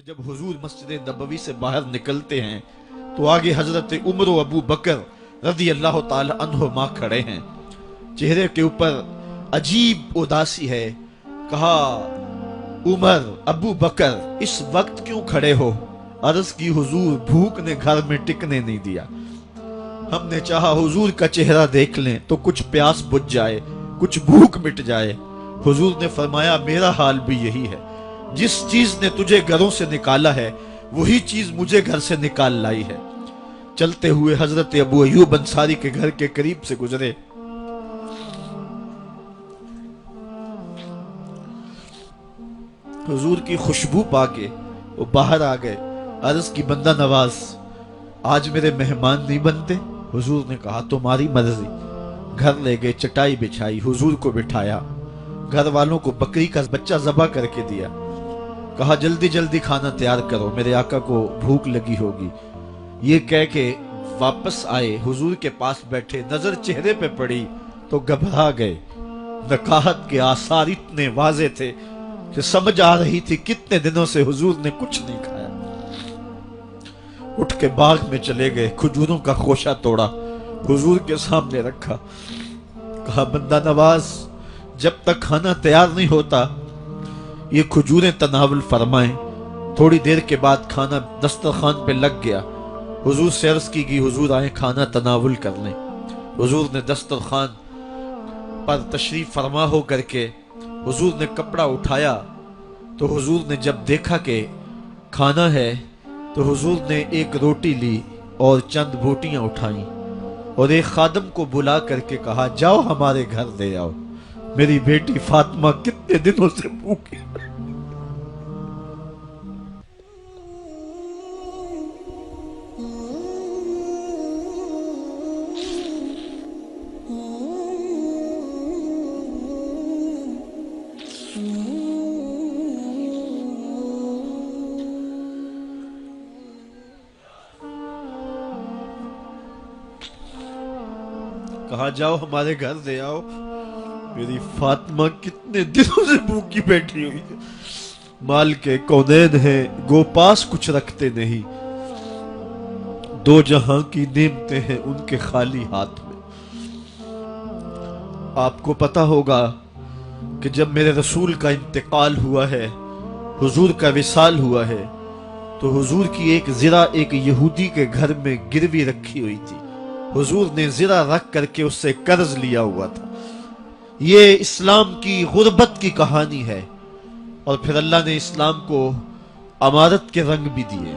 کہ جب حضور مسجد نبوی سے باہر نکلتے ہیں تو آگے حضرت عمر و ابو بکر رضی اللہ تعالی عنہما کھڑے ہیں. چہرے کے اوپر عجیب اداسی ہے. کہا عمر ابو بکر اس وقت کیوں کھڑے ہو؟ عرض کی حضور بھوک نے گھر میں ٹکنے نہیں دیا. ہم نے چاہا حضور کا چہرہ دیکھ لیں تو کچھ پیاس بجھ جائے، کچھ بھوک مٹ جائے. حضور نے فرمایا میرا حال بھی یہی ہے. جس چیز نے تجھے گھروں سے نکالا ہے وہی چیز مجھے گھر سے نکال لائی ہے. چلتے ہوئے حضرت ابو ایوب انصاری کے گھر کے قریب سے گزرے. حضور کی خوشبو پا کے وہ باہر آ گئے. عرض کی بندہ نواز آج میرے مہمان نہیں بنتے؟ حضور نے کہا تمہاری مرضی. گھر لے گئے، چٹائی بچھائی، حضور کو بٹھایا، گھر والوں کو بکری کا بچہ ذبح کر کے دیا. کہا جلدی جلدی کھانا تیار کرو، میرے آقا کو بھوک لگی ہوگی. یہ کہہ کے واپس آئے، حضور کے پاس بیٹھے. نظر چہرے پہ پڑی تو گھبرا گئے. نکاحت کے آثار اتنے واضح تھے کہ سمجھ آ رہی تھی کتنے دنوں سے حضور نے کچھ نہیں کھایا. اٹھ کے باغ میں چلے گئے، کھجوروں کا خوشہ توڑا، حضور کے سامنے رکھا. کہا بندہ نواز جب تک کھانا تیار نہیں ہوتا یہ کھجوریں تناول فرمائیں. تھوڑی دیر کے بعد کھانا دسترخوان پہ لگ گیا. حضور سے عرض کی گئی حضور آئیں کھانا تناول کر لیں. حضور نے دسترخوان پر تشریف فرما ہو کر کے حضور نے کپڑا اٹھایا تو حضور نے جب دیکھا کہ کھانا ہے تو حضور نے ایک روٹی لی اور چند بوٹیاں اٹھائیں اور ایک خادم کو بلا کر کے کہا جاؤ ہمارے گھر دے آؤ، میری بیٹی فاطمہ کتنے دنوں سے بھوکی. کہا جاؤ ہمارے گھر دے آؤ، میری فاطمہ کتنے دنوں سے بھوکی بیٹھی ہوئی ہے. مال کے کونین ہیں گو پاس کچھ رکھتے نہیں، دو جہاں کی نعمتیں ہیں ان کے خالی ہاتھ میں. آپ کو پتا ہوگا کہ جب میرے رسول کا انتقال ہوا ہے، حضور کا وصال ہوا ہے، تو حضور کی ایک زرہ ایک یہودی کے گھر میں گروی رکھی ہوئی تھی. حضور نے زرہ رکھ کر کے اس سے قرض لیا ہوا تھا. یہ اسلام کی غربت کی کہانی ہے اور پھر اللہ نے اسلام کو امارت کے رنگ بھی دیے.